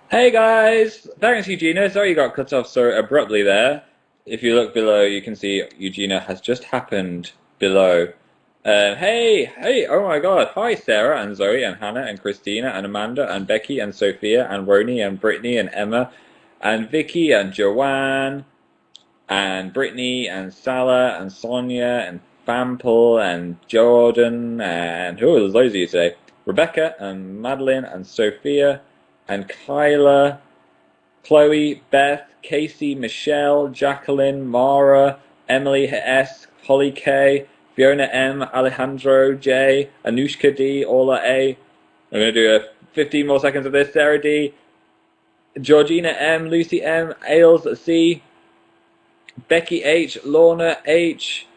Hey guys! Thanks, Eugenia. Sorry you got cut off so abruptly there. If you look below, you can see Eugenia has just happened below. Hey, oh my god. Hi, Sarah and Zoe and Hannah and Christina and Amanda and Becky and Sophia and Roni and Brittany and Emma and Vicky and Joanne and Brittany and Salah and Sonia and Bample and Jordan and who there's loads of you today. Rebecca and Madeline and Sophia and Kyla, Chloe, Beth, Casey, Michelle, Jacqueline, Mara, Emily S, Holly K, Fiona M, Alejandro J, Anushka D, Ola A. I'm going to do 15 more seconds of this. Sarah D, Georgina M, Lucy M, Ailes C, Becky H, Lorna H,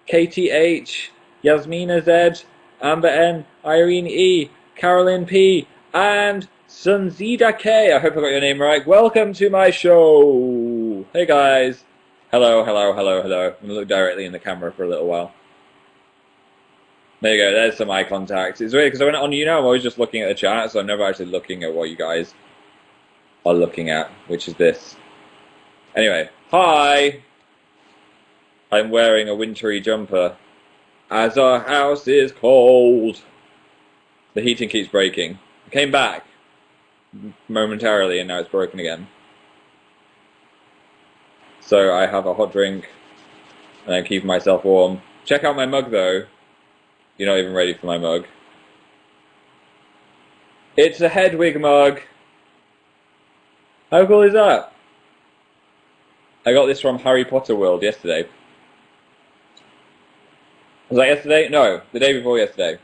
Katie H, Yasmina Z, Amber N, Irene E, Carolyn P, and Sunzida K. I hope I got your name right. Welcome to my show. Hey guys. Hello. I'm going to look directly in the camera for a little while. There you go. There's some eye contact. It's weird because I went on YouNow, I'm always just looking at the chat, so I'm never actually looking at what you guys are looking at, which is this. Anyway, hi. I'm wearing a wintry jumper. As our house is cold. The heating keeps breaking. I came back momentarily and now it's broken again. So I have a hot drink and I'm keeping myself warm. Check out my mug though. You're not even ready for my mug. It's a Hedwig mug. How cool is that? I got this from Harry Potter World yesterday. Was that yesterday? No, the day before yesterday.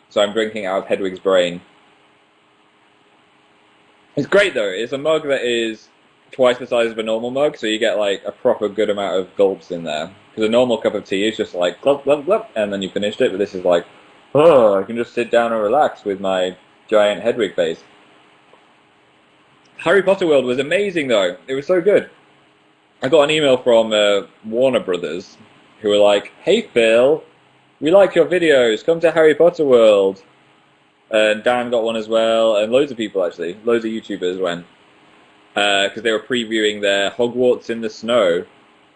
So I'm drinking out of Hedwig's brain. It's great though. It's a mug that is twice the size of a normal mug, so you get like a proper good amount of gulps in there. Because a normal cup of tea is just like glug, glug, glug, and then you finished it, but this is like, oh, I can just sit down and relax with my giant Hedwig face. Harry Potter World was amazing though. It was so good. I got an email from Warner Brothers who were like, hey Phil, we like your videos, come to Harry Potter World. And Dan got one as well, and loads of people actually, loads of YouTubers went. Because they were previewing their Hogwarts in the Snow,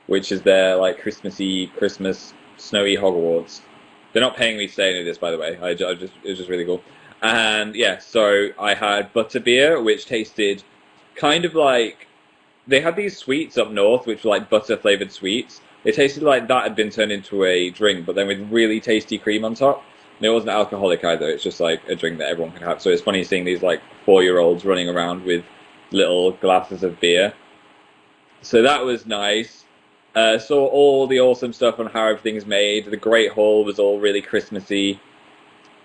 which is their like Christmas snowy Hogwarts. They're not paying me to say any of this, by the way. It was just really cool. And yeah, so I had butterbeer, which tasted kind of like, they had these sweets up north, which were like butter flavored sweets. It tasted like that had been turned into a drink, but then with really tasty cream on top. And it wasn't alcoholic either. It's just like a drink that everyone can have. So it's funny seeing these like 4-year-olds running around with little glasses of beer. So that was nice. Saw all the awesome stuff on how everything's made. The Great Hall was all really Christmassy.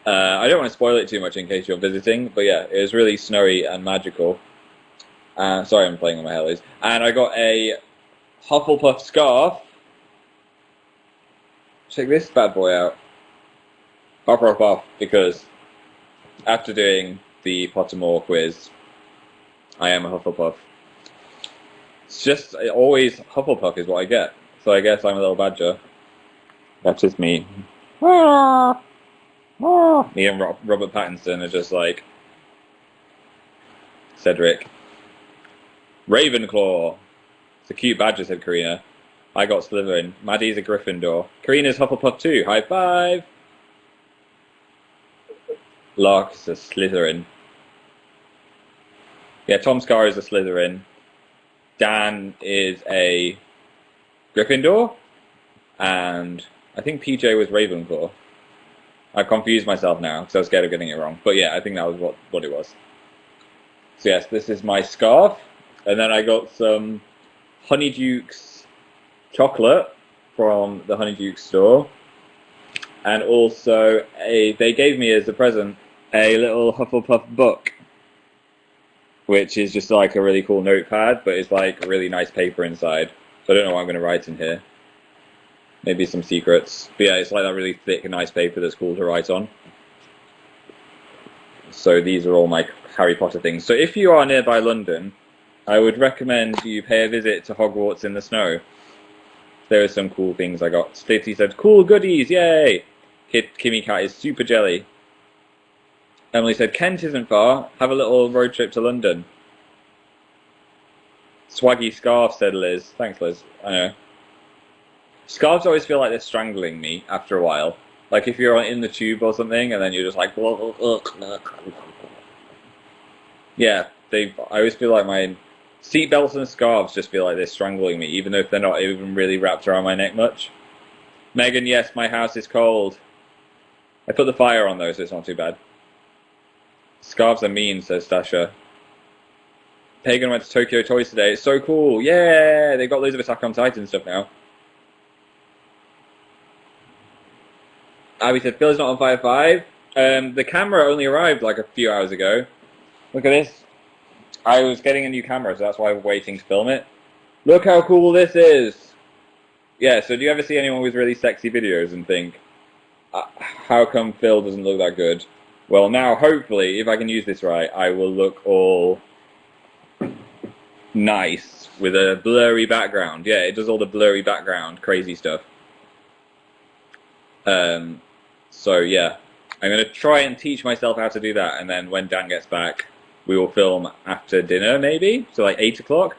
I don't want to spoil it too much in case you're visiting, but yeah, it was really snowy and magical. Sorry, I'm playing on my hellies. And I got a Hufflepuff scarf. Check this bad boy out. Hufflepuff, because after doing the Pottermore quiz, I am a Hufflepuff. It's just always Hufflepuff is what I get. So I guess I'm a little badger. That's just me. Me and Robert Pattinson are just like Cedric. Ravenclaw. It's a cute badger, said Karina. I got Slytherin. Maddie's a Gryffindor. Karina's Hufflepuff too. High five! Lark's a Slytherin. Yeah, Tom Scar is a Slytherin. Dan is a Gryffindor. And I think PJ was Ravenclaw. I confused myself now because I was scared of getting it wrong. But yeah, I think that was what it was. So yes, this is my scarf. And then I got some Honeydukes chocolate from the Honeydukes store. And also, they gave me as a present a little Hufflepuff book, which is just like a really cool notepad, but it's like really nice paper inside. So I don't know what I'm going to write in here. Maybe some secrets. But yeah, it's like that really thick and nice paper that's cool to write on. So these are all my Harry Potter things. So if you are nearby London, I would recommend you pay a visit to Hogwarts in the Snow. There are some cool things I got. Stacey said, cool goodies, yay! Kimmy Cat is super jelly. Emily said, Kent isn't far. Have a little road trip to London. Swaggy scarf, said Liz. Thanks, Liz. I know. Scarves always feel like they're strangling me after a while. Like if you're in the tube or something, and then you're just like, yeah. I always feel like my seatbelts and scarves just feel like they're strangling me, even if they're not even really wrapped around my neck much. Megan, yes, my house is cold. I put the fire on though, so it's not too bad. Scarves are mean, says Stasha. Pagan went to Tokyo Toys today. It's so cool. Yeah, they've got loads of Attack on Titan stuff now. Abby said, Phil's not on Fire 5. The camera only arrived like a few hours ago. Look at this. I was getting a new camera, so that's why I'm waiting to film it. Look how cool this is. Yeah, so do you ever see anyone with really sexy videos and think, how come Phil doesn't look that good? Well, now, hopefully, if I can use this right, I will look all nice with a blurry background. Yeah, it does all the blurry background, crazy stuff. So yeah, I'm going to try and teach myself how to do that, and then when Dan gets back, we will film after dinner, maybe? So like 8 o'clock?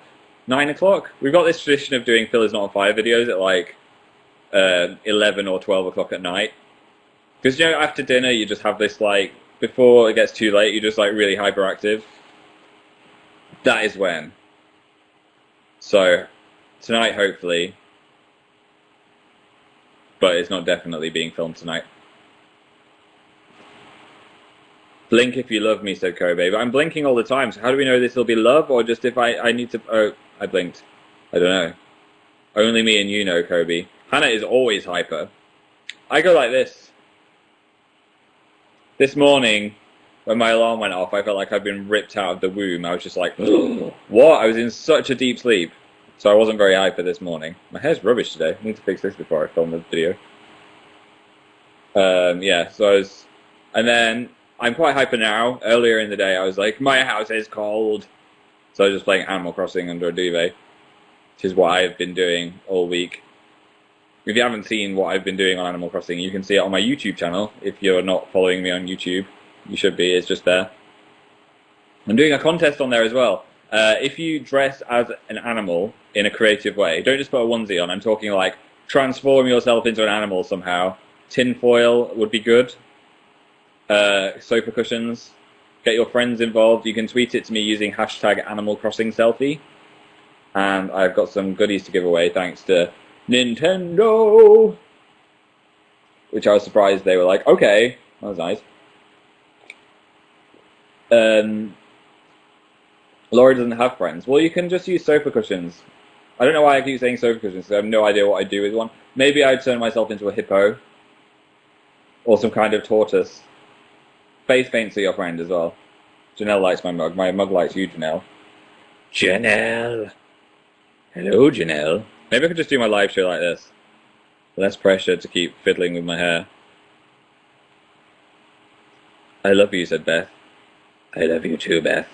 9 o'clock? We've got this tradition of doing Phil is not on fire videos at like 11 or 12 o'clock at night. Because, you know, after dinner, you just have this, like, before it gets too late, you're just, like, really hyperactive. That is when. So, tonight, hopefully. But it's not definitely being filmed tonight. Blink if you love me, said Kobe. But I'm blinking all the time, so how do we know this will be love? Or just if I need to... Oh, I blinked. I don't know. Only me and you know, Kobe. Hannah is always hyper. I go like this. This morning, when my alarm went off, I felt like I'd been ripped out of the womb. I was just like, what? I was in such a deep sleep. So I wasn't very hyper this morning. My hair's rubbish today. I need to fix this before I film the video. Yeah, so I was... And then, I'm quite hyper now. Earlier in the day, I was like, my house is cold. So I was just playing Animal Crossing under a duvet, which is what I've been doing all week. If you haven't seen what I've been doing on Animal Crossing, you can see it on my YouTube channel. If you're not following me on YouTube, you should be. It's just there. I'm doing a contest on there as well. If you dress as an animal in a creative way, don't just put a onesie on. I'm talking like transform yourself into an animal somehow. Tinfoil would be good. Sofa cushions. Get your friends involved. You can tweet it to me using hashtag Animal Crossing Selfie. And I've got some goodies to give away thanks to Nintendo, which I was surprised they were like, okay, that was nice. Laurie doesn't have friends. Well, you can just use sofa cushions. I don't know why I keep saying sofa cushions, because I have no idea what I'd do with one. Maybe I'd turn myself into a hippo, or some kind of tortoise. Face paints are your friend as well. Janelle likes my mug. My mug likes you, Janelle. Janelle! Hello, Janelle. Maybe I could just do my live show like this. Less pressure to keep fiddling with my hair. I love you, said Beth. I love you too, Beth.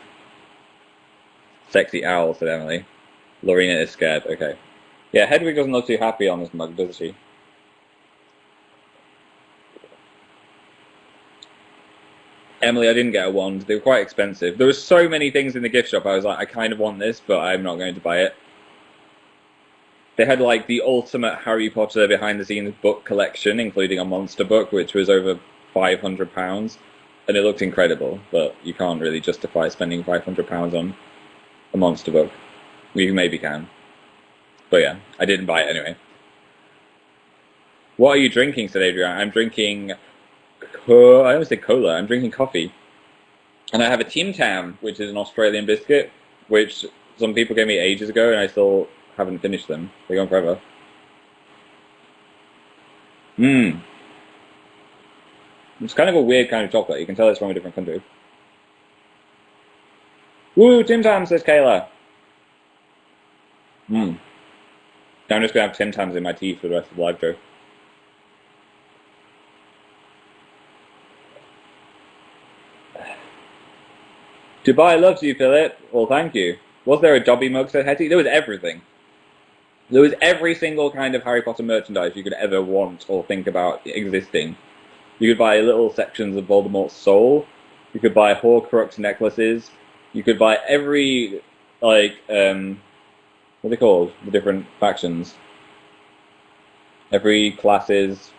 Sexy owl, said Emily. Lorena is scared. Okay. Yeah, Hedwig doesn't look too happy on this mug, does she? Emily, I didn't get a wand. They were quite expensive. There were so many things in the gift shop. I was like, I kind of want this, but I'm not going to buy it. They had like the ultimate Harry Potter behind-the-scenes book collection, including a monster book, which was over £500, and it looked incredible. But you can't really justify spending £500 on a monster book. You maybe can, but yeah, I didn't buy it anyway. What are you drinking? Said Adrian. I'm drinking. I almost said cola. I'm drinking coffee, and I have a Tim Tam, which is an Australian biscuit, which some people gave me ages ago, and I still haven't finished them. They're gone forever. It's kind of a weird kind of chocolate. You can tell it's from a different country. Woo, Tim Tam, says Kayla. Now I'm just going to have Tim Tams in my teeth for the rest of the live show. Dubai loves you, Philip. Well, thank you. Was there a Dobby mug, said Hetty? There was everything. There was every single kind of Harry Potter merchandise you could ever want or think about existing. You could buy little sections of Voldemort's soul. You could buy Horcrux necklaces. You could buy every, like, What are they called? The different factions. Every class is...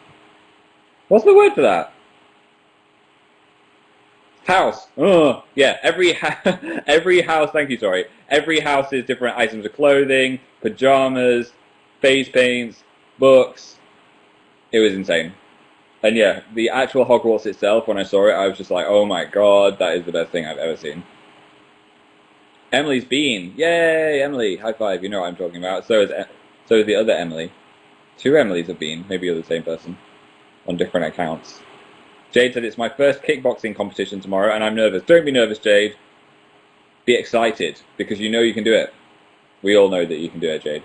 What's the word for that? House. Oh, yeah. Every house. Thank you. Sorry. Every house is different items of clothing, pajamas, face paints, books. It was insane. And yeah, the actual Hogwarts itself. When I saw it, I was just like, "Oh my god, that is the best thing I've ever seen." Emily's bean. Yay, Emily! High five. You know what I'm talking about. So is the other Emily. 2 Emilys have been. Maybe you're the same person on different accounts. Jade said it's my first kickboxing competition tomorrow, and I'm nervous. Don't be nervous, Jade. Be excited, because you know you can do it. We all know that you can do it, Jade.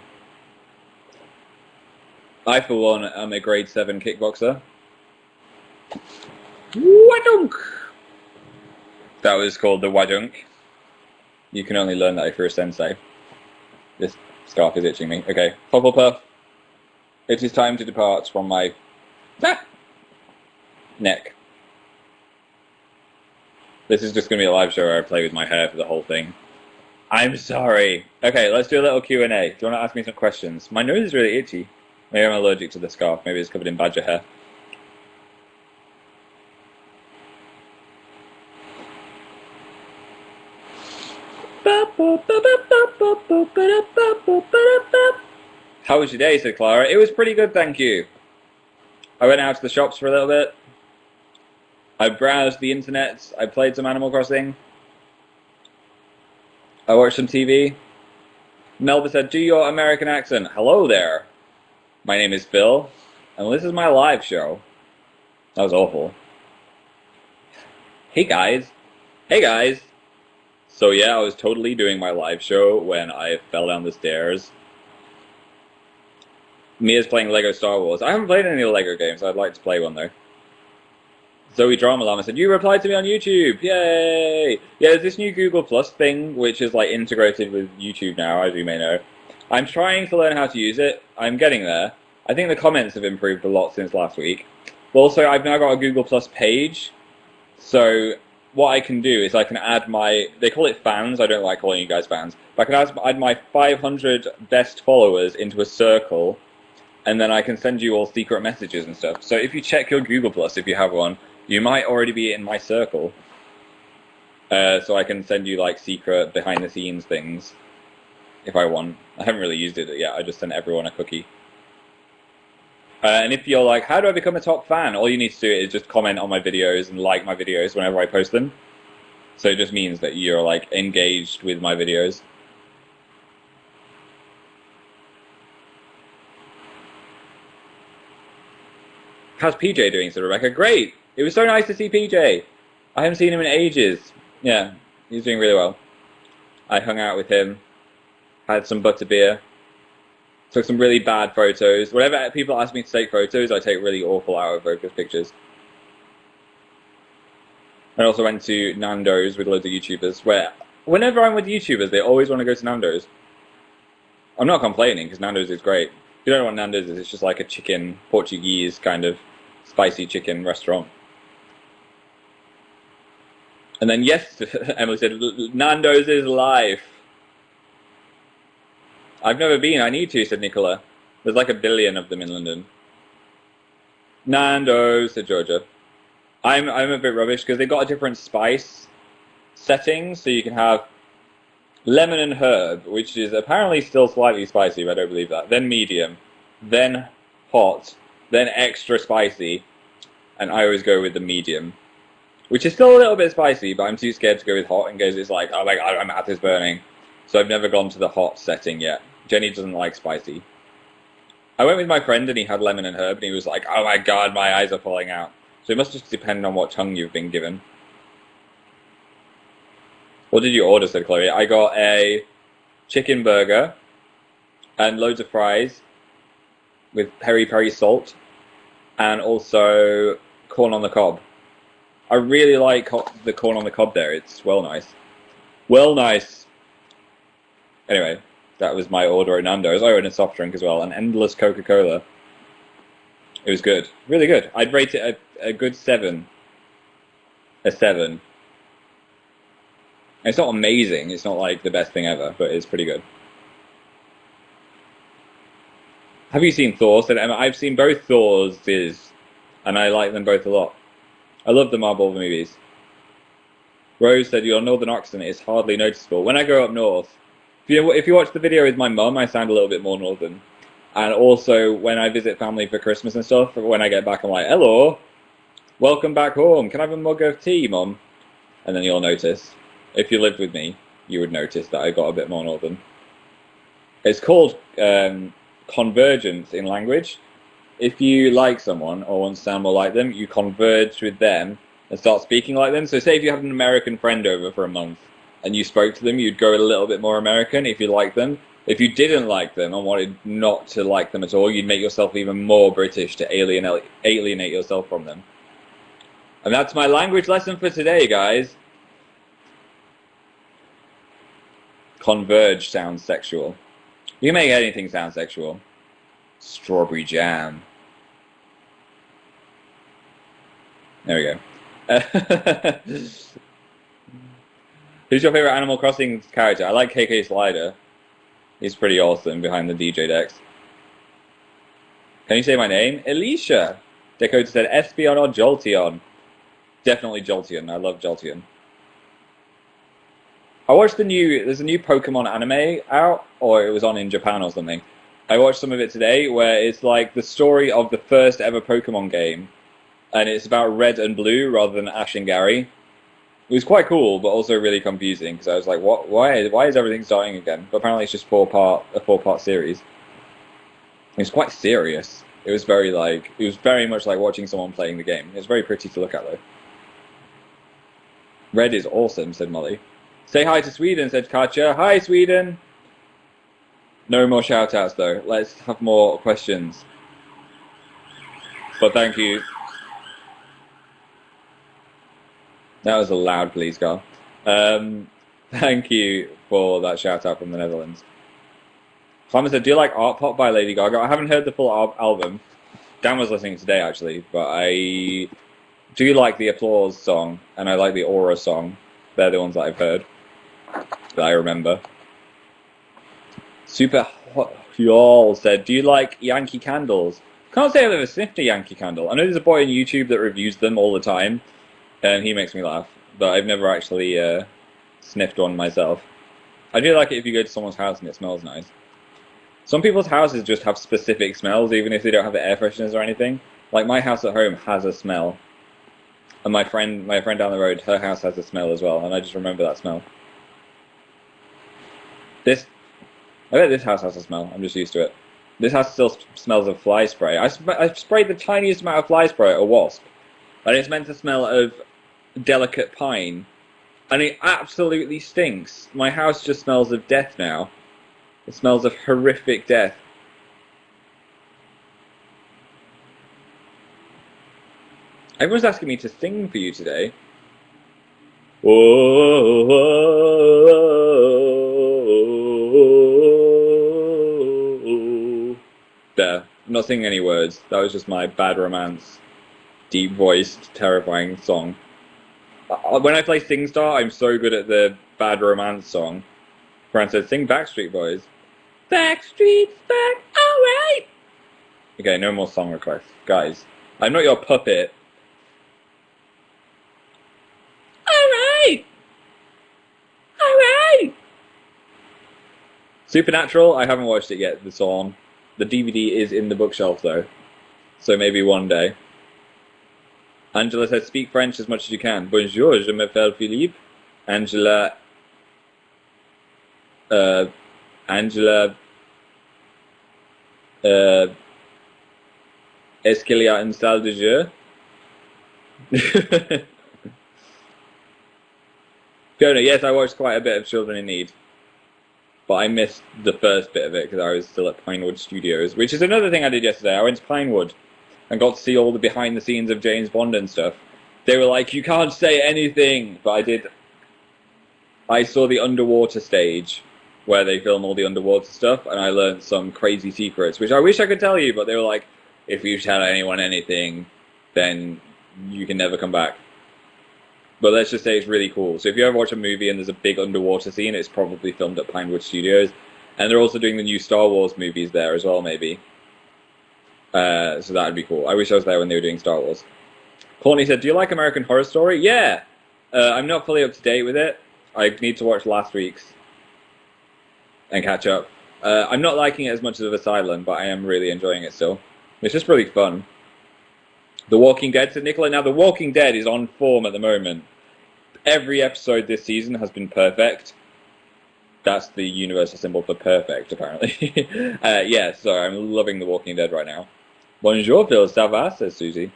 I, for one, am a grade 7 kickboxer. Wadunk! That was called the Wadunk. You can only learn that if you're a sensei. This scarf is itching me. Okay, Hufflepuff. It is time to depart from my neck. This is just going to be a live show where I play with my hair for the whole thing. I'm sorry. Okay, let's do a little Q&A. Do you want to ask me some questions? My nose is really itchy. Maybe I'm allergic to the scarf. Maybe it's covered in badger hair. How was your day, said Clara. It was pretty good, thank you. I went out to the shops for a little bit. I browsed the internet. I played some Animal Crossing. I watched some TV. Melba said, do your American accent. Hello there. My name is Phil, and this is my live show. That was awful. Hey guys. Hey guys. So yeah, I was totally doing my live show when I fell down the stairs. Mia's playing Lego Star Wars. I haven't played any Lego games. I'd like to play one though. Zoe Drama Llama said, you replied to me on YouTube. Yay! Yeah, there's this new Google Plus thing, which is like integrated with YouTube now, as you may know. I'm trying to learn how to use it. I'm getting there. I think the comments have improved a lot since last week. But also, I've now got a Google Plus page. So what I can do is I can add my... They call it fans. I don't like calling you guys fans. But I can add my 500 best followers into a circle. And then I can send you all secret messages and stuff. So if you check your Google Plus, if you have one, you might already be in my circle. So I can send you like secret behind-the-scenes things if I want. I haven't really used it yet. I just sent everyone a cookie. And if you're like, how do I become a top fan? All you need to do is just comment on my videos and like my videos whenever I post them. So it just means that you're like engaged with my videos. How's PJ doing, said Rebecca? Great! It was so nice to see PJ. I haven't seen him in ages. Yeah, he's doing really well. I hung out with him, had some butterbeer, took some really bad photos. Whenever people ask me to take photos, I take really awful out-of-focus pictures. I also went to Nando's with loads of YouTubers, where whenever I'm with YouTubers, they always want to go to Nando's. I'm not complaining, because Nando's is great. If you don't know what Nando's is, it's just like a chicken, Portuguese kind of spicy chicken restaurant. And then yes, Emily said, Nando's is life. I've never been, I need to, said Nicola. There's like 1 billion of them in London. Nando's, said Georgia. I'm a bit rubbish because they've got a different spice settings, so you can have lemon and herb, which is apparently still slightly spicy, but I don't believe that. Then medium, then hot, then extra spicy, and I always go with the medium, which is still a little bit spicy, but I'm too scared to go with hot in case it's like, oh my god, my mouth is burning. So I've never gone to the hot setting yet. Jenny doesn't like spicy. I went with my friend and he had lemon and herb and he was like, oh my god, my eyes are falling out. So it must just depend on what tongue you've been given. What did you order, said Chloe? I got a chicken burger and loads of fries with peri-peri salt and also corn on the cob. I really like the corn on the cob there. It's well nice. Well nice. Anyway, that was my order at Nando's. I ordered a soft drink as well, an endless Coca-Cola. It was good. Really good. I'd rate it a good 7. A 7. It's not amazing. It's not like the best thing ever, but it's pretty good. Have you seen Thor? Said Emma. I've seen both Thors, and I like them both a lot. I love the Marvel movies. Rose said your northern accent is hardly noticeable. When I go up north, if you watch the video with my mum, I sound a little bit more northern. And also, when I visit family for Christmas and stuff, when I get back, I'm like, hello, welcome back home. Can I have a mug of tea, Mum? And then you'll notice. If you lived with me, you would notice that I got a bit more northern. It's called convergence in language. If you like someone or want to sound more like them, you converge with them and start speaking like them. So say if you had an American friend over for a month and you spoke to them, you'd go a little bit more American if you liked them. If you didn't like them and wanted not to like them at all, you'd make yourself even more British to alienate yourself from them. And that's my language lesson for today, guys. Converge sounds sexual. You can make anything sound sexual. Strawberry jam. There we go. Who's your favorite Animal Crossing character? I like KK Slider. He's pretty awesome behind the DJ decks. Can you say my name? Alicia. Dakota said Espeon or Jolteon. Definitely Jolteon. I love Jolteon. I watched there's a new Pokemon anime out, or it was on in Japan or something. I watched some of it today where it's like the story of the first ever Pokemon game. And it's about Red and Blue rather than Ash and Gary. It was quite cool, but also really confusing because I was like, "What? Why is everything starting again?" But apparently, it's just a four-part series. It was quite serious. It was very much like watching someone playing the game. It was very pretty to look at, though. Red is awesome," said Molly. "Say hi to Sweden," said Katja. "Hi, Sweden." No more shout-outs, though. Let's have more questions. But thank you. That was a loud please, Carl. Thank you for that shout out from the Netherlands. Clement said, do you like Art Pop by Lady Gaga? I haven't heard the full album. Dan was listening today, actually, but I do like the Applause song, and I like the Aura song. They're the ones that I've heard, that I remember. Super Y'all said, do you like Yankee candles? Can't say I've ever sniffed a Yankee candle. I know there's a boy on YouTube that reviews them all the time, and he makes me laugh, but I've never actually sniffed one myself. I do like it if you go to someone's house and it smells nice. Some people's houses just have specific smells, even if they don't have the air fresheners or anything. Like my house at home has a smell, and my friend down the road, her house has a smell as well, and I just remember that smell. I bet this house has a smell. I'm just used to it. This house still smells of fly spray. I sprayed the tiniest amount of fly spray at a wasp, and it's meant to smell of delicate pine, and it absolutely stinks. My house just smells of death now. It smells of horrific death. Everyone's asking me to sing for you today. There. I'm not singing any words. That was just my Bad Romance, deep-voiced, terrifying song. When I play SingStar, I'm so good at the Bad Romance song. Fran said, sing Backstreet Boys. Backstreet's back, alright! Okay, no more song requests. Guys, I'm not your puppet. Alright! Alright! Supernatural, I haven't watched it yet, the song. The DVD is in the bookshelf, though. So maybe one day. Angela says, speak French as much as you can. Bonjour, je m'appelle Philippe. Angela... est-ce qu'il y a une salle de jeu? Fiona, yes, I watched quite a bit of Children in Need. But I missed the first bit of it because I was still at Pinewood Studios, which is another thing I did yesterday. I went to Pinewood and got to see all the behind the scenes of James Bond and stuff. They were like, you can't say anything, but I did. I saw the underwater stage where they film all the underwater stuff, and I learned some crazy secrets, which I wish I could tell you, but they were like, if you tell anyone anything, then you can never come back. But let's just say it's really cool. So if you ever watch a movie and there's a big underwater scene, it's probably filmed at Pinewood Studios. And they're also doing the new Star Wars movies there as well, maybe. So that would be cool. I wish I was there when they were doing Star Wars. Courtney said, do you like American Horror Story? Yeah. I'm not fully up to date with it. I need to watch last week's and catch up. I'm not liking it as much as Asylum, but I am really enjoying it still. It's just really fun. The Walking Dead, said Nicola. Now, The Walking Dead is on form at the moment. Every episode this season has been perfect. That's the universal symbol for perfect, apparently. Yeah, so I'm loving The Walking Dead right now. Bonjour, Phil. Ça va, says Susie.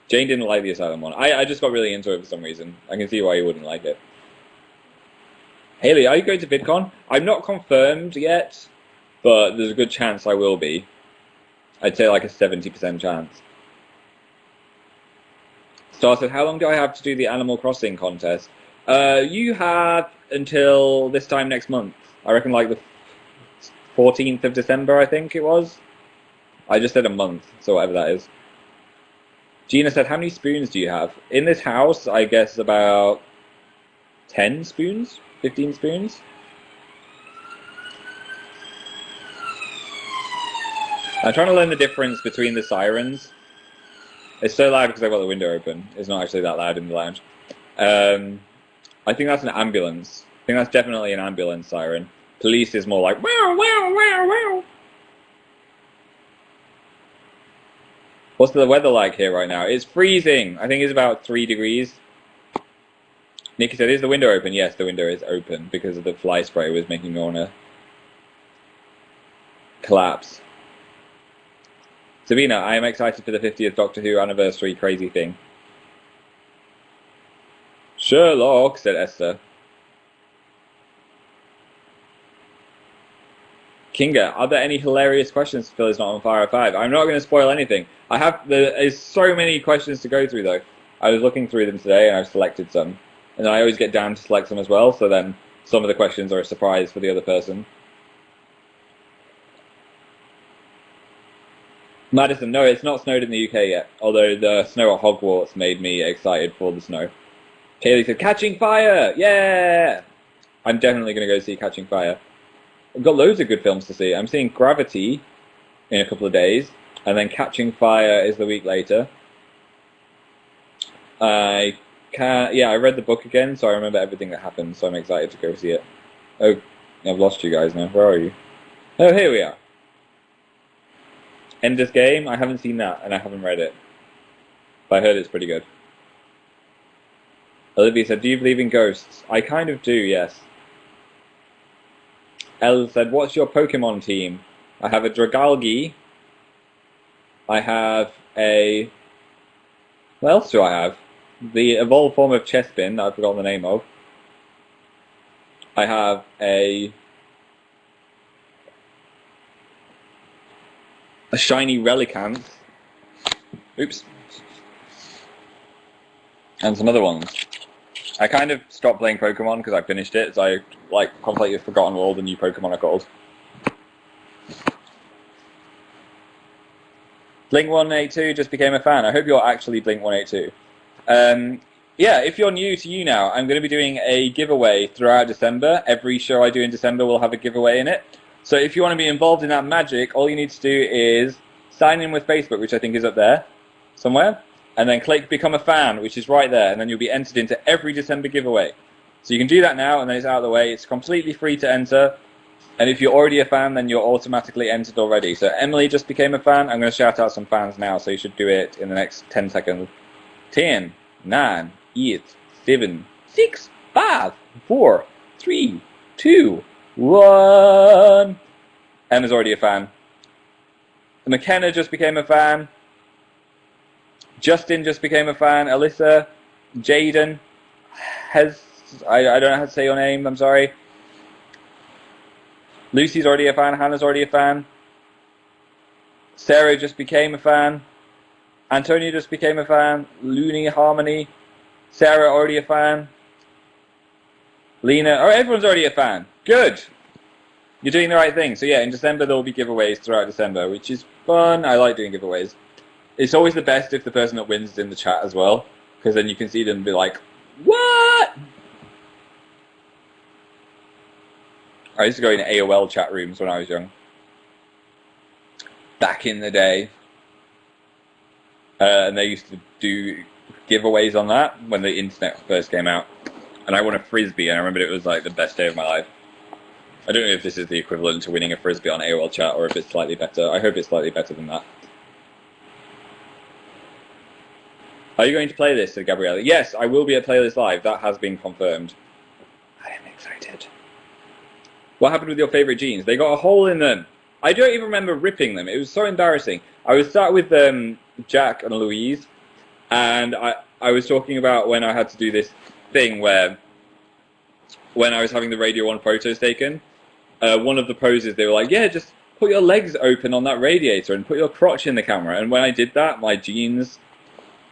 Jane didn't like the Asylum one. I just got really into it for some reason. I can see why you wouldn't like it. Haley, are you going to VidCon? I'm not confirmed yet, but there's a good chance I will be. I'd say like a 70% chance. Star said, how long do I have to do the Animal Crossing contest? You have until this time next month. I reckon like the 14th of December, I think it was. I just said a month, so whatever that is. Gina said, how many spoons do you have? In this house, I guess about 10 spoons? 15 spoons? I'm trying to learn the difference between the sirens. It's so loud because I've got the window open. It's not actually that loud in the lounge. I think that's an ambulance. I think that's definitely an ambulance siren. Police is more like, wow, wow, wow, wow. What's the weather like here right now? It's freezing. I think it's about 3 degrees. Nikki said, is the window open? Yes, the window is open because of the fly spray was making me want to collapse. Sabina, I am excited for the 50th Doctor Who anniversary crazy thing. Sherlock, said Esther. Kinga, are there any hilarious questions Phil is not on Fire 5? I'm not going to spoil anything. There's so many questions to go through though. I was looking through them today and I've selected some. And I always get down to select some as well, so then some of the questions are a surprise for the other person. Madison, no, it's not snowed in the UK yet, although the snow at Hogwarts made me excited for the snow. Kaylee said, Catching Fire! Yeah! I'm definitely going to go see Catching Fire. I've got loads of good films to see. I'm seeing Gravity in a couple of days, and then Catching Fire is the week later. I read the book again, so I remember everything that happened, so I'm excited to go see it. Oh, I've lost you guys now. Where are you? Oh, here we are. Ender's Game, I haven't seen that, and I haven't read it. But I heard it's pretty good. Olivia said, do you believe in ghosts? I kind of do, yes. Elle said, what's your Pokemon team? I have a Dragalge. I have a... What else do I have? The evolved form of Chespin that I've forgotten the name of. I have a shiny Relicanth. Oops. And some other ones. I kind of stopped playing Pokemon because I finished it, so I completely forgotten what all the new Pokemon are called. Blink182 just became a fan. I hope you're actually Blink182. Yeah, if you're new to YouNow, I'm going to be doing a giveaway throughout December. Every show I do in December will have a giveaway in it. So if you want to be involved in that magic, all you need to do is sign in with Facebook, which I think is up there somewhere, and then click Become a Fan, which is right there, and then you'll be entered into every December giveaway. So you can do that now, and then it's out of the way. It's completely free to enter, and if you're already a fan, then you're automatically entered already. So Emily just became a fan. I'm going to shout out some fans now, so you should do it in the next 10 seconds. 10, 9, 8, 7, 6, 5, 4, 3, 2, 1. Emma's already a fan. McKenna just became a fan. Justin just became a fan. Alyssa, Jaden, I don't know how to say your name, I'm sorry. Lucy's already a fan. Hannah's already a fan. Sarah just became a fan. Antonia just became a fan. Looney Harmony. Sarah already a fan. Lena. Oh, everyone's already a fan. Good. You're doing the right thing. So yeah, in December there will be giveaways throughout December, which is fun. I like doing giveaways. It's always the best if the person that wins is in the chat as well, because then you can see them be like, what? I used to go in AOL chat rooms when I was young. Back in the day. and they used to do giveaways on that when the internet first came out. And I won a frisbee, and I remember it was like the best day of my life. I don't know if this is the equivalent to winning a frisbee on AOL chat, or if it's slightly better. I hope it's slightly better than that. Are you going to play this? Said Gabriella. Yes, I will be at Playlist Live. That has been confirmed. I am excited. What happened with your favourite jeans? They got a hole in them. I don't even remember ripping them. It was so embarrassing. I was sat with Jack and Louise, and I was talking about when I had to do this thing where, when I was having the Radio 1 photos taken, one of the poses, they were like, yeah, just put your legs open on that radiator and put your crotch in the camera. And when I did that, my jeans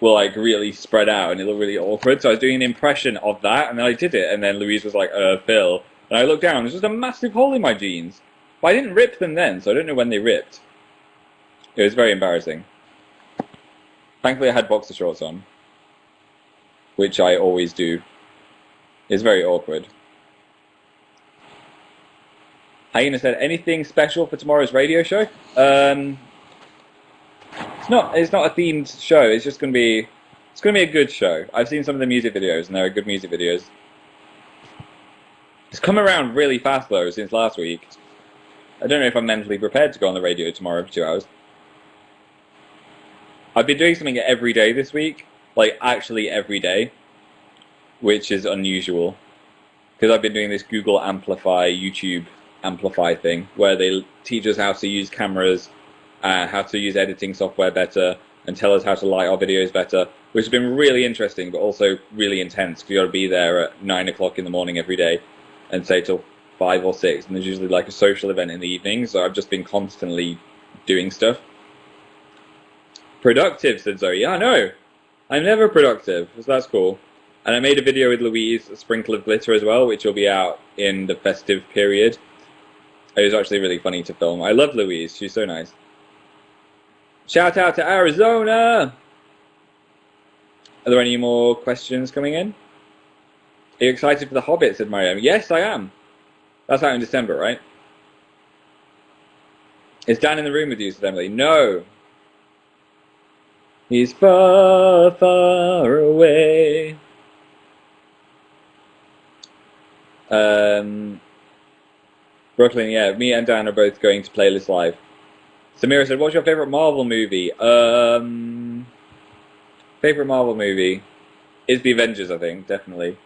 were like really spread out and it looked really awkward. So I was doing an impression of that, and then I did it, and then Louise was like, Phil. And I looked down, there's just a massive hole in my jeans. But I didn't rip them then, so I don't know when they ripped. It was very embarrassing. Thankfully I had boxer shorts on, which I always do. It's very awkward. Hyena said, anything special for tomorrow's radio show? It's not a themed show. It's just going to be a good show. I've seen some of the music videos, and there are good music videos. It's come around really fast though since last week. I don't know if I'm mentally prepared to go on the radio tomorrow for 2 hours. I've been doing something every day this week, like actually every day, which is unusual because I've been doing this Google Amplify, YouTube Amplify thing where they teach us how to use cameras, how to use editing software better, and tell us how to light our videos better, which has been really interesting but also really intense because you got to be there at 9 o'clock in the morning every day and say till 5 or 6, and there's usually like a social event in the evening, so I've just been constantly doing stuff. Productive, said Zoe. Yeah, I know. I'm never productive, so that's cool. And I made a video with Louise, a sprinkle of glitter as well, which will be out in the festive period. It was actually really funny to film. I love Louise, she's so nice. Shout out to Arizona! Are there any more questions coming in? Are you excited for The Hobbit, said Mariam. Yes, I am. That's out in December, right? Is Dan in the room with you, said Emily? No. He's far, far away. Brooklyn, yeah, me and Dan are both going to Playlist Live. Samira said, what's your favourite Marvel movie? Favourite Marvel movie is The Avengers, I think, definitely.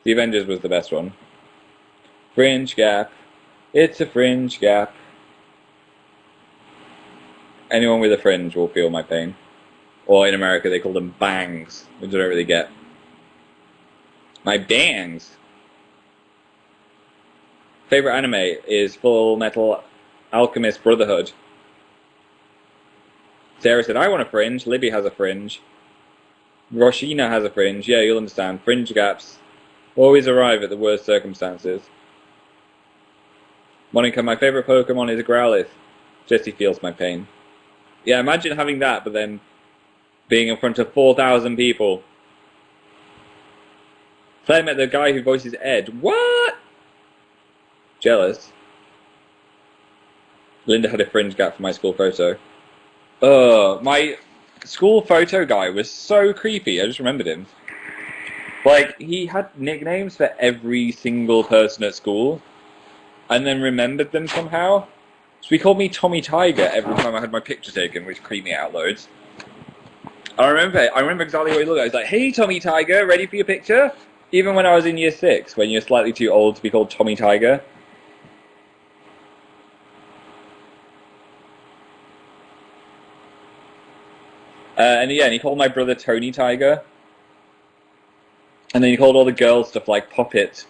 The Avengers was the best one. Fringe gap. It's a fringe gap. Anyone with a fringe will feel my pain. Or in America they call them bangs, which I don't really get. My bangs. Favorite anime is Full Metal Alchemist Brotherhood. Sarah said, I want a fringe. Libby has a fringe. Roshina has a fringe. Yeah, you'll understand. Fringe gaps always arrive at the worst circumstances. Monica, my favorite Pokemon is a Growlithe. Jesse feels my pain. Yeah, imagine having that, but then being in front of 4,000 people. Claire met the guy who voices Ed. What? Jealous. Linda had a fringe gap for my school photo. My school photo guy was so creepy. I just remembered him. Like, he had nicknames for every single person at school, and then remembered them somehow. So he called me Tommy Tiger every time I had my picture taken, which creeped me out loads. I remember exactly what he looked like. He was like, hey, Tommy Tiger, ready for your picture? Even when I was in year 6, when you're slightly too old to be called Tommy Tiger. And yeah, and he called my brother Tony Tiger. And then he called all the girls stuff like Poppet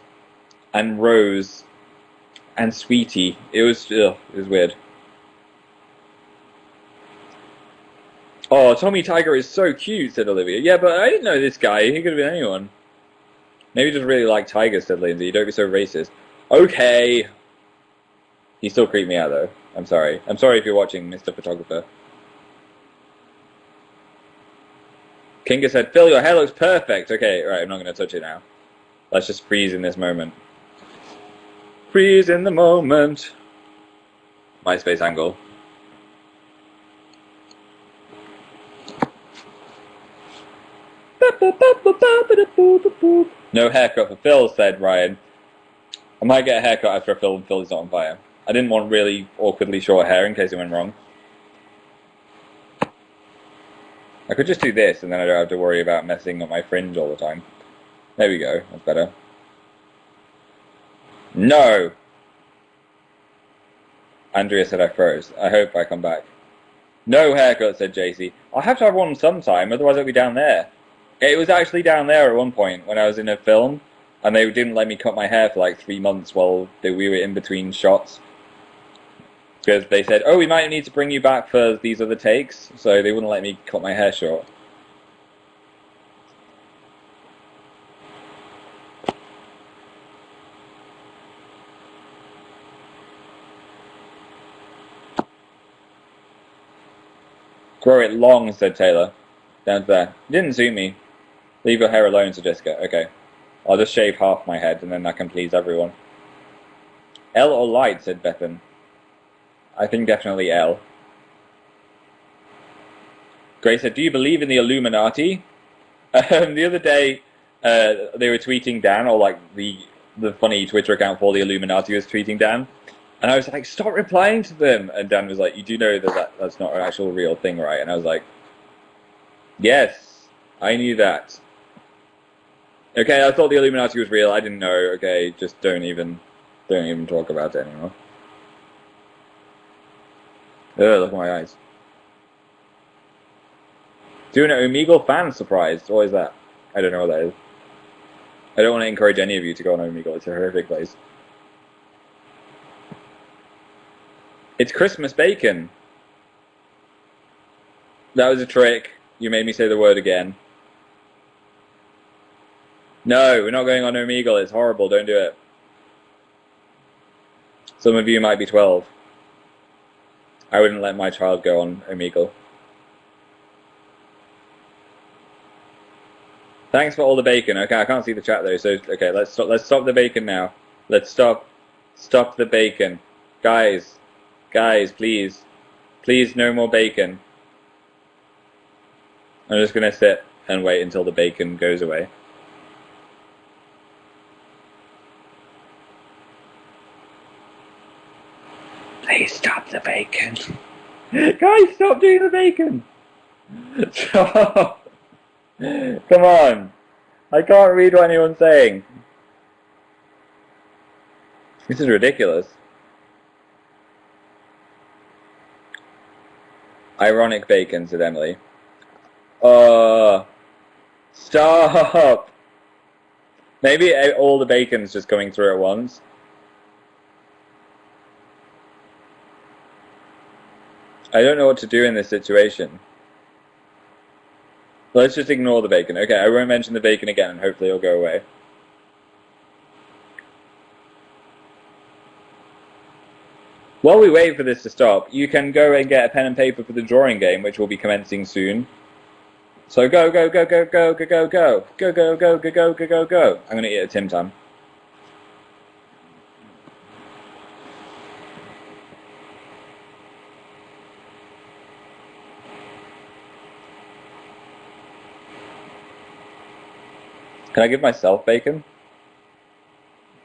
and Rose and Sweetie. It was weird. Oh, Tommy Tiger is so cute, said Olivia. Yeah, but I didn't know this guy. He could have been anyone. Maybe he just really like tigers, said Lindsay. Don't be so racist. Okay. He still creeped me out, though. I'm sorry. I'm sorry if you're watching, Mr. Photographer. Kinga said, Phil, your hair looks perfect. Okay, right, I'm not going to touch it now. Let's just freeze in this moment. Freeze in the moment. MySpace angle. No haircut for Phil, said Ryan. I might get a haircut after a film Phil is not on fire. I didn't want really awkwardly short hair in case it went wrong. I could just do this and then I don't have to worry about messing up my fringe all the time. There we go, that's better. No! Andrea said I froze. I hope I come back. No haircut, said JC. I'll have to have one sometime, otherwise I'll be down there. It was actually down there at one point when I was in a film, and they didn't let me cut my hair for like 3 months while we were in between shots. Because they said, oh, we might need to bring you back for these other takes, so they wouldn't let me cut my hair short. Grow it long, said Taylor. Down to there. It didn't suit me. Leave your hair alone, said Jessica. Okay. I'll just shave half my head, and then that can please everyone. L or light, said Bethan. I think definitely L. Grace said, do you believe in the Illuminati? The other day, they were tweeting Dan, or like the funny Twitter account for the Illuminati was tweeting Dan. And I was like, stop replying to them. And Dan was like, you do know that's not an actual real thing, right? And I was like, yes, I knew that. Okay, I thought the Illuminati was real. I didn't know. Okay, just don't even talk about it anymore. Ugh, look at my eyes. Doing an Omegle fan surprise. What is that? I don't know what that is. I don't want to encourage any of you to go on Omegle. It's a horrific place. It's Christmas bacon. That was a trick. You made me say the word again. No, we're not going on Omegle. It's horrible. Don't do it. Some of you might be 12. I wouldn't let my child go on Omegle. Thanks for all the bacon. Okay, I can't see the chat though. So okay, let's stop the bacon now. Let's stop the bacon, guys, please, no more bacon. I'm just gonna sit and wait until the bacon goes away. Please stop the bacon. Guys, stop doing the bacon. Stop. Come on. I can't read what anyone's saying. This is ridiculous. Ironic bacon, said Emily. Stop. Maybe all the bacon's just coming through at once. I don't know what to do in this situation. Let's just ignore the bacon. Okay, I won't mention the bacon again and hopefully it'll go away. While we wait for this to stop, you can go and get a pen and paper for the drawing game, which will be commencing soon. So go. I'm gonna eat a Tim Tam. Can I give myself bacon?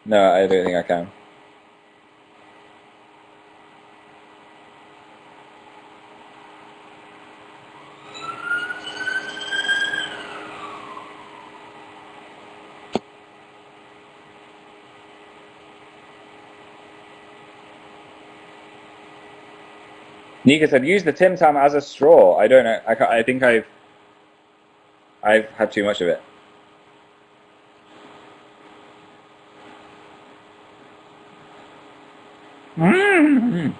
No, I don't think I can. Nika said, use the Tim Tam as a straw. I don't know. I think I've had too much of it. Mm-hmm.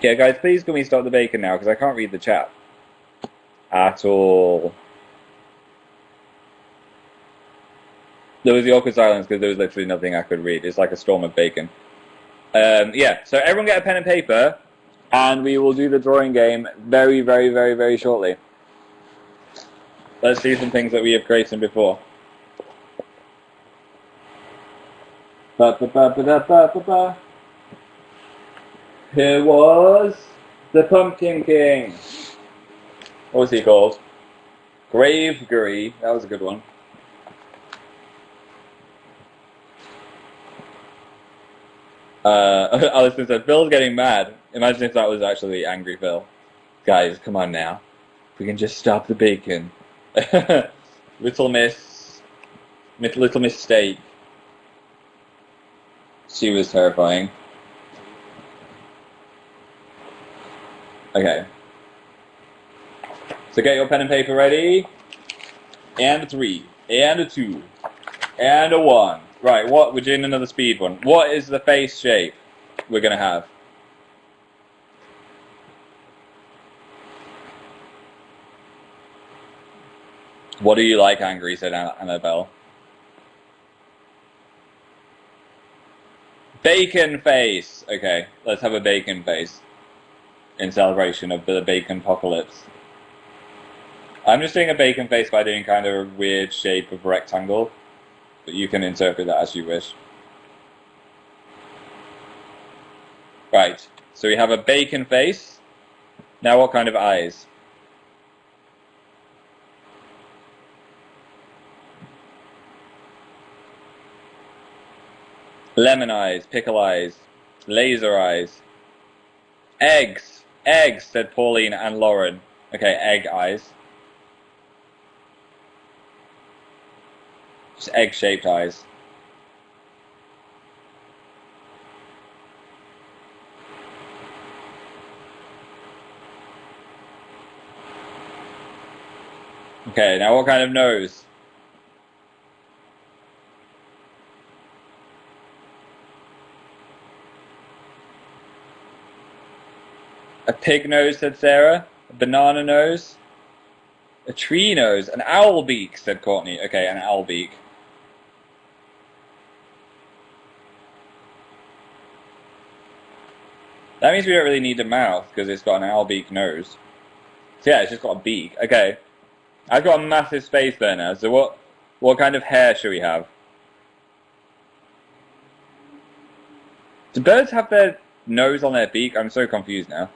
Yeah, guys, please can we stop the bacon now, because I can't read the chat. At all. There was the awkward silence because there was literally nothing I could read. It's like a storm of bacon. Yeah, so everyone get a pen and paper, and we will do the drawing game very, very, very, very shortly. Let's see some things that we have created before. Here was the Pumpkin King. What was he called? Graveberry. That was a good one. Alison said, Phil's getting mad. Imagine if that was actually angry Phil. Guys, come on now. We can just stop the bacon. Little mistake. She was terrifying. Okay. So get your pen and paper ready. And a 3. And a 2. And a 1. Right, what? We're doing another speed one. What is the face shape we're going to have? What do you like, angry, said Annabelle. Bacon face! Okay, let's have a bacon face. In celebration of the bacon apocalypse. I'm just doing a bacon face by doing kind of a weird shape of rectangle. But you can interpret that as you wish. Right, so we have a bacon face. Now what kind of eyes? Lemon eyes, pickle eyes, laser eyes. Eggs, eggs, said Pauline and Lauren. Okay, egg eyes. Just egg-shaped eyes. Okay, now what kind of nose? A pig nose, said Sarah. A banana nose. A tree nose. An owl beak, said Courtney. Okay, an owl beak. That means we don't really need a mouth, because it's got an owl beak nose. So yeah, it's just got a beak. Okay. I've got a massive space there now, so what kind of hair should we have? Do birds have their nose on their beak? I'm so confused now.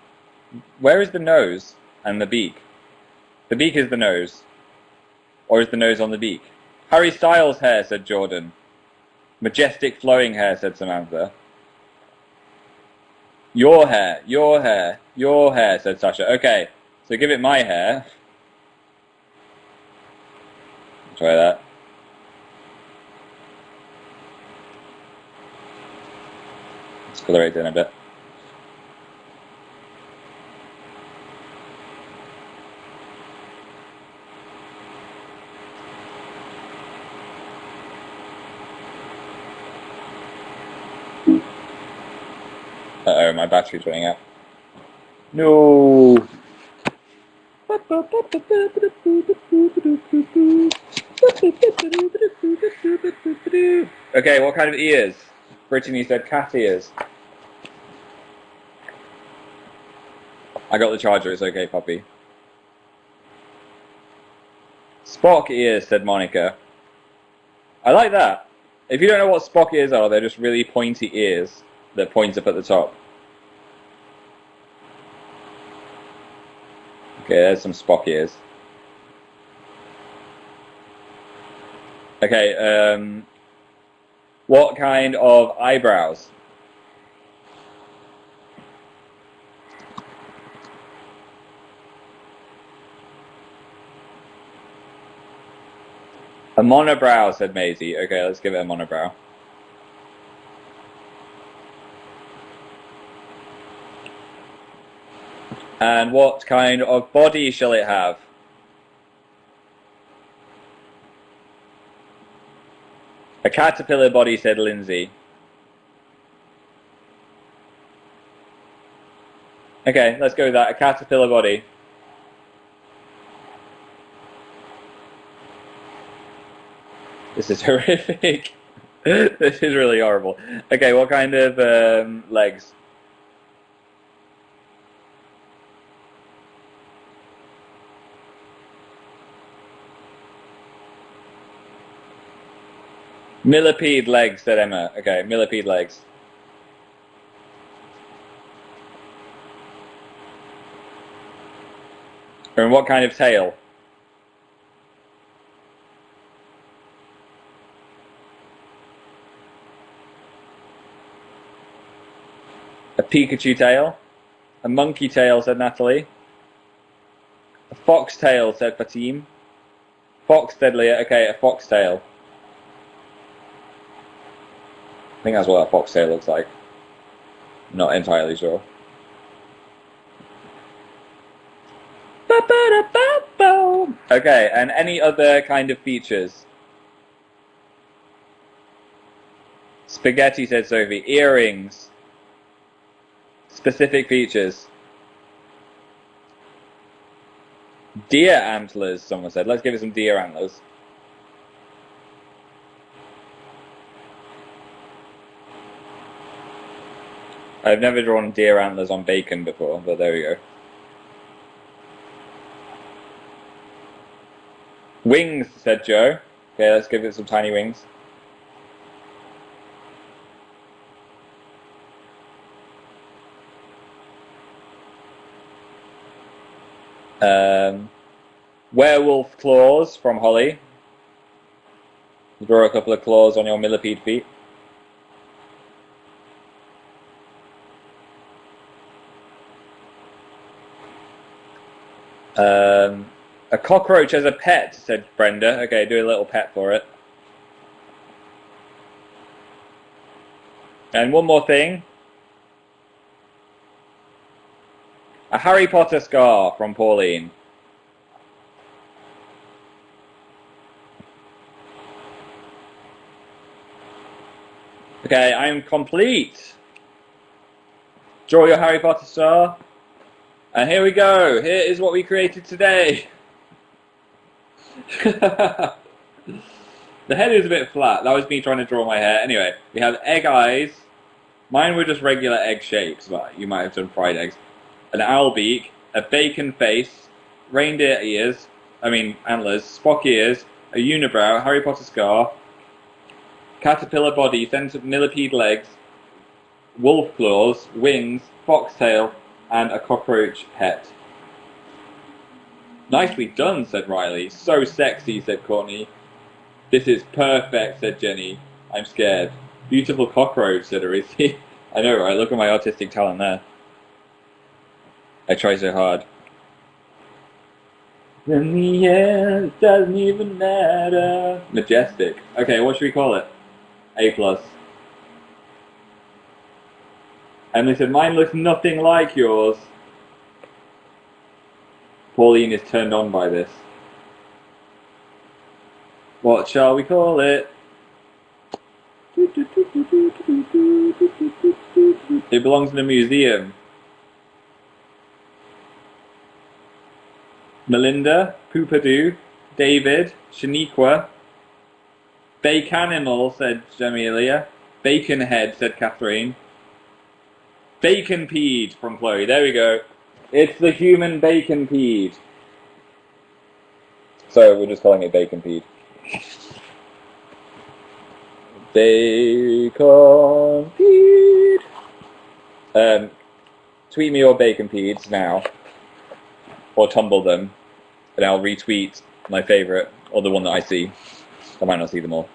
Where is the nose and the beak? The beak is the nose. Or is the nose on the beak? Harry Styles' hair, said Jordan. Majestic flowing hair, said Samantha. Your hair, your hair, your hair, said Sasha. Okay, so give it my hair. Try that. Let's color it in a bit. Uh-oh, my battery's running out. No! Okay, what kind of ears? Brittany said cat ears. I got the charger, it's okay, puppy. Spock ears, said Monica. I like that. If you don't know what Spock ears are, they're just really pointy ears that point up at the top. Okay, there's some Spock ears. Okay, what kind of eyebrows? A monobrow, said Maisie. Okay, let's give it a monobrow. And what kind of body shall it have? A caterpillar body, said Lindsay. Okay, let's go with that. A caterpillar body. This is horrific. This is really horrible. Okay, what kind of legs? Millipede legs, said Emma. Okay, millipede legs. And what kind of tail? A Pikachu tail. A monkey tail, said Natalie. A fox tail, said Fatim. Fox, said Leah. Okay, a fox tail. I think that's what a fox tail looks like. Not entirely sure. Okay, and any other kind of features? Spaghetti, said Sophie. Earrings. Specific features. Deer antlers, someone said. Let's give it some deer antlers. I've never drawn deer antlers on bacon before, but there we go. Wings, said Joe. Okay, let's give it some tiny wings. Werewolf claws from Holly. Draw a couple of claws on your millipede feet. A cockroach as a pet, said Brenda. Okay, do a little pet for it. And one more thing. A Harry Potter scar from Pauline. Okay, I am complete. Draw your Harry Potter star. And here we go. Here is what we created today. The head is a bit flat. That was me trying to draw my hair. Anyway, we have egg eyes. Mine were just regular egg shapes, but you might have done fried eggs. An owl beak, a bacon face, reindeer ears, antlers, Spock ears, a unibrow, Harry Potter scar, caterpillar body, millipede legs, wolf claws, wings, foxtail, and a cockroach head. Nicely done, said Riley. So sexy, said Courtney. This is perfect, said Jenny. I'm scared. Beautiful cockroach, said Arisi. I know, right? Look at my artistic talent there. I try so hard. In the end, it doesn't even matter. Majestic. Okay, what should we call it? A+. Emily said, mine looks nothing like yours. Pauline is turned on by this. What shall we call it? It belongs in a museum. Melinda, Poopadoo, David, Shaniqua. Bacanimal, said Jamelia. Baconhead, said Catherine. Baconpede from Chloe. There we go. It's the human baconpede. So we're just calling it baconpede. Baconpede. Tweet me your baconpedes now. Or tumble them. And I'll retweet my favourite, or the one that I see. I might not see them all.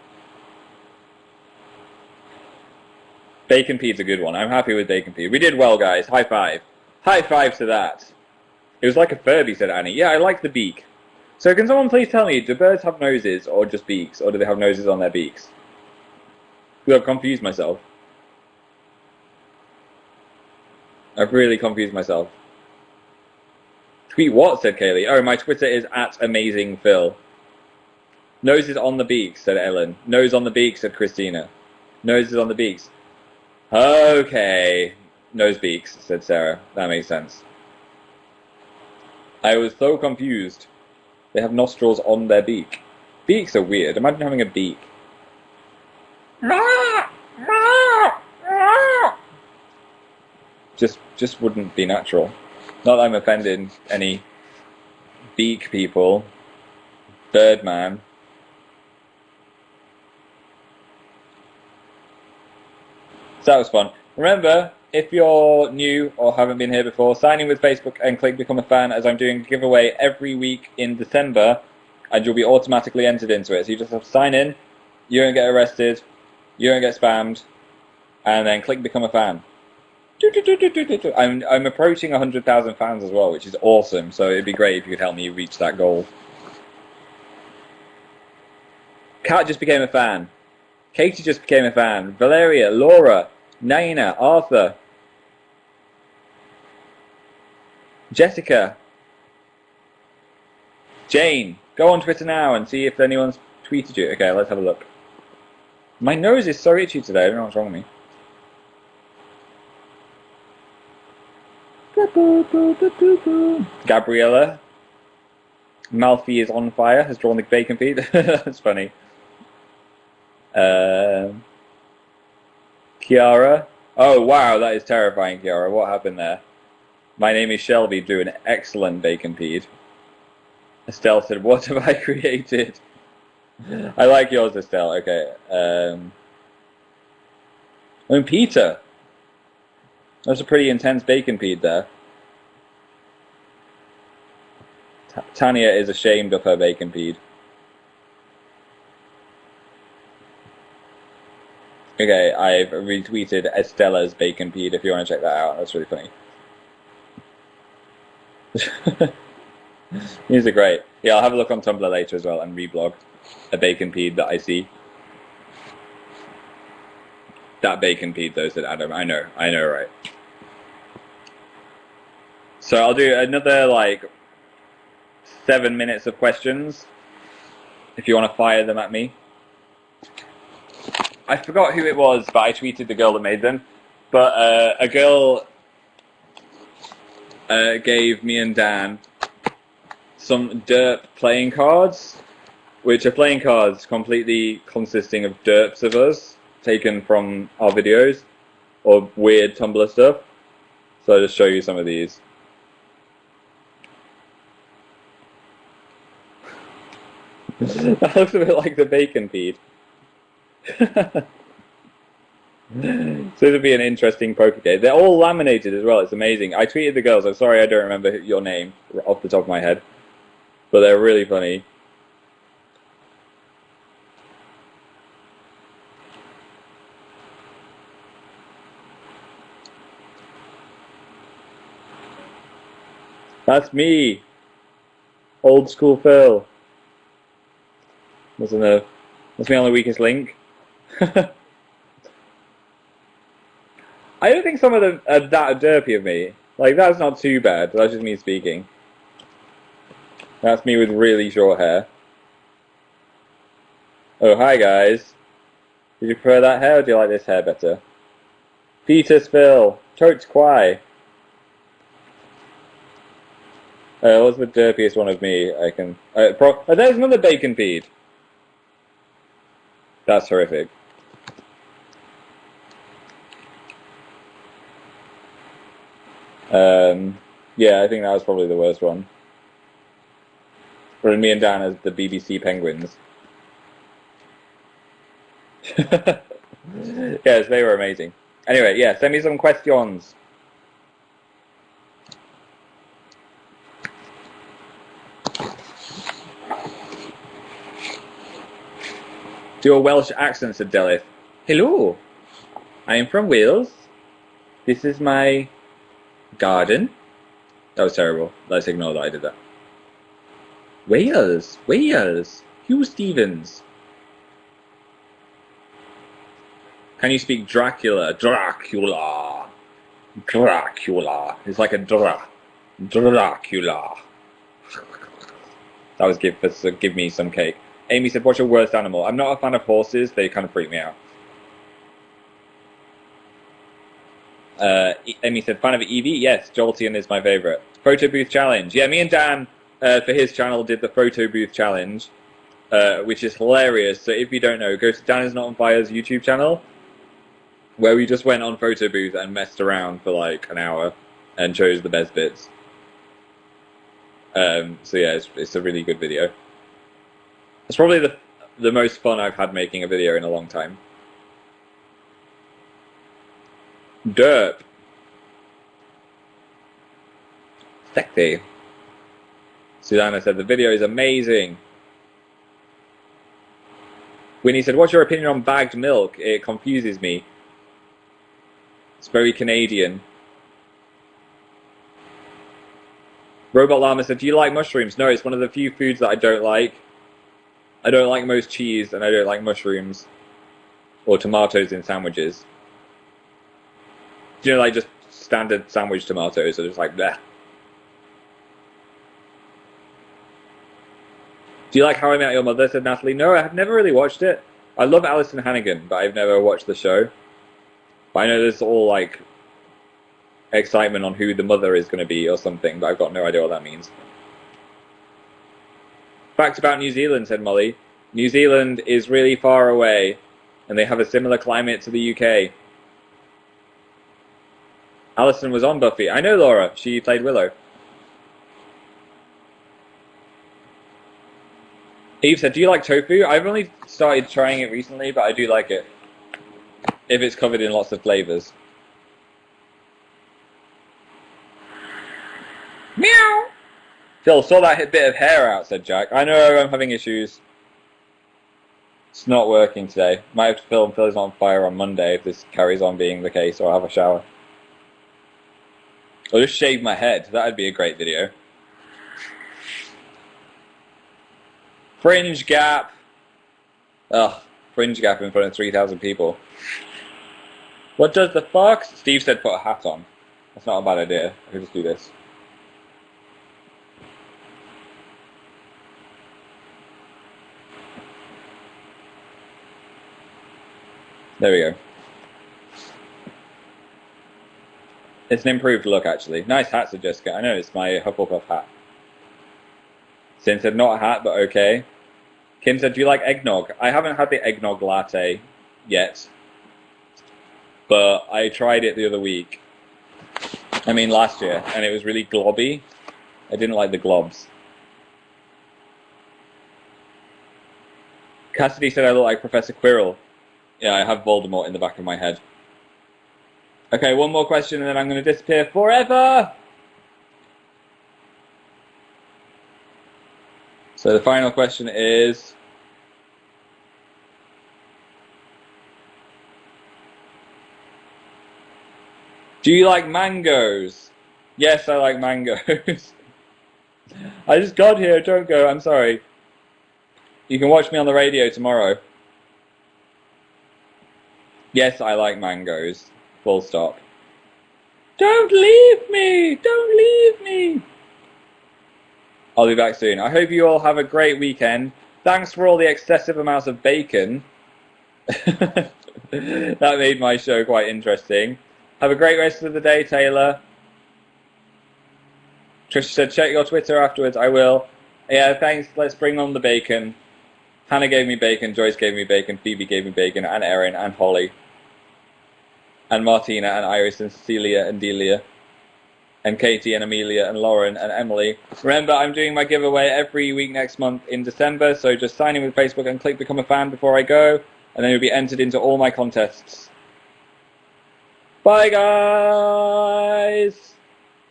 Baconpede's a good one. I'm happy with baconpede. We did well, guys. High five. High five to that. It was like a Furby, said Annie. Yeah, I like the beak. So can someone please tell me, do birds have noses or just beaks? Or do they have noses on their beaks? Because I've confused myself. I've really confused myself. Tweet what, said Kaylee. Oh, my Twitter is @AmazingPhil. Noses on the beaks, said Ellen. Nose on the beaks, said Christina. Noses on the beaks. Okay. Nose beaks, said Sarah. That makes sense. I was so confused. They have nostrils on their beak. Beaks are weird. Imagine having a beak. Just wouldn't be natural. Not that I'm offending any beak people. Birdman. So that was fun. Remember, if you're new or haven't been here before, sign in with Facebook and click Become a Fan, as I'm doing a giveaway every week in December, and you'll be automatically entered into it. So you just have to sign in, you don't get arrested, you don't get spammed, and then click Become a Fan. I'm approaching 100,000 fans as well, which is awesome, so it'd be great if you could help me reach that goal. Kat just became a fan. Katie just became a fan. Valeria, Laura, Naina, Arthur, Jessica, Jane. Go on Twitter now and see if anyone's tweeted you. Okay, let's have a look. My nose is so itchy today. I don't know what's wrong with me. Gabriella, Malfi is on fire, has drawn the bacon feed. That's funny. Kiara. Oh wow, that is terrifying, Kiara. What happened there? My name is Shelby, drew an excellent bacon feed. Estelle said, what have I created? I like yours, Estelle. Okay. And Peter. That's a pretty intense bacon feed there. Tanya is ashamed of her bacon feed. Okay, I've retweeted Estella's bacon feed if you want to check that out. That's really funny. These are great. Yeah, I'll have a look on Tumblr later as well and reblog a bacon feed that I see. That bacon feed though, said Adam. I know, right? So I'll do another like 7 minutes of questions if you want to fire them at me. I forgot who it was, but I tweeted the girl that made them. But a girl gave me and Dan some derp playing cards, which are playing cards completely consisting of derps of us, taken from our videos, or weird Tumblr stuff. So I'll just show you some of these. That looks a bit like the bacon feed. So it'll be an interesting poker game. They're all laminated as well, it's amazing. I tweeted the girls, I'm sorry I don't remember your name off the top of my head, but they're really funny. That's me! Old school Phil. That's me on the weakest link. I don't think some of them are that derpy of me. Like, that's not too bad, that's just me speaking. That's me with really short hair. Oh, hi guys. Did you prefer that hair or do you like this hair better? Peter Phil. Totes Quai. What's the derpiest one of me? I can... there's another bacon feed. That's horrific. Yeah, I think that was probably the worst one. For me and Dan as the BBC Penguins. Yes, they were amazing. Anyway, yeah, send me some questions. Do a Welsh accent, said Delith. Hello, I am from Wales. This is my garden. That was terrible. Let's ignore that I did that. Wales, Wales. Hugh Stevens. Can you speak Dracula? Dracula. Dracula. It's like a Dracula. That was give me some cake. Amy said, what's your worst animal? I'm not a fan of horses. They kind of freak me out. Amy said, fan of Eevee? Yes, Jolteon is my favourite. Photo booth challenge. Yeah, me and Dan, for his channel, did the photo booth challenge, which is hilarious. So if you don't know, go to Dan Is Not On Fire's YouTube channel, where we just went on photo booth and messed around for like an hour and chose the best bits. So yeah, it's a really good video. It's probably the most fun I've had making a video in a long time. Derp. Sexy. Susanna said, the video is amazing. Winnie said, what's your opinion on bagged milk? It confuses me. It's very Canadian. Robot Llama said, do you like mushrooms? No, it's one of the few foods that I don't like. I don't like most cheese, and I don't like mushrooms. Or tomatoes in sandwiches. You know, like just standard sandwich tomatoes are just like, bleh. Do you like How I Met Your Mother? Said Natalie. No, I've never really watched it. I love Alison Hannigan, but I've never watched the show. But I know there's all like excitement on who the mother is going to be or something, but I've got no idea what that means. Fact about New Zealand, said Molly. New Zealand is really far away, and they have a similar climate to the UK. Alison was on Buffy. I know Laura. She played Willow. Eve said, do you like tofu? I've only started trying it recently, but I do like it. If it's covered in lots of flavors. Meow! Phil, saw that bit of hair out, said Jack. I know, I'm having issues. It's not working today. Might have to film Phil is on fire on Monday if this carries on being the case, or I'll have a shower. Or just shave my head. That'd be a great video. Fringe gap. Ugh, fringe gap in front of 3,000 people. What does the fox? Steve said put a hat on. That's not a bad idea. I could just do this. There we go. It's an improved look, actually. Nice hat, said Jessica. I know, it's my Hufflepuff hat. Sin said, not a hat, but okay. Kim said, do you like eggnog? I haven't had the eggnog latte yet. But I tried it the other week. I mean, last year. And it was really globby. I didn't like the globs. Cassidy said I look like Professor Quirrell. Yeah, I have Voldemort in the back of my head. Okay, one more question and then I'm going to disappear forever! So the final question is... do you like mangoes? Yes, I like mangoes. I just got here, don't go, I'm sorry. You can watch me on the radio tomorrow. Yes, I like mangoes. Full stop. Don't leave me! Don't leave me! I'll be back soon. I hope you all have a great weekend. Thanks for all the excessive amounts of bacon. That made my show quite interesting. Have a great rest of the day, Taylor. Trisha said, check your Twitter afterwards. I will. Yeah, thanks. Let's bring on the bacon. Hannah gave me bacon. Joyce gave me bacon. Phoebe gave me bacon. And Erin and Holly. And Martina and Iris and Cecilia and Delia. And Katie and Amelia and Lauren and Emily. Remember, I'm doing my giveaway every week next month in December, so just sign in with Facebook and click Become a Fan before I go, and then you'll be entered into all my contests. Bye, guys!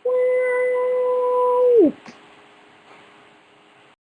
Woo!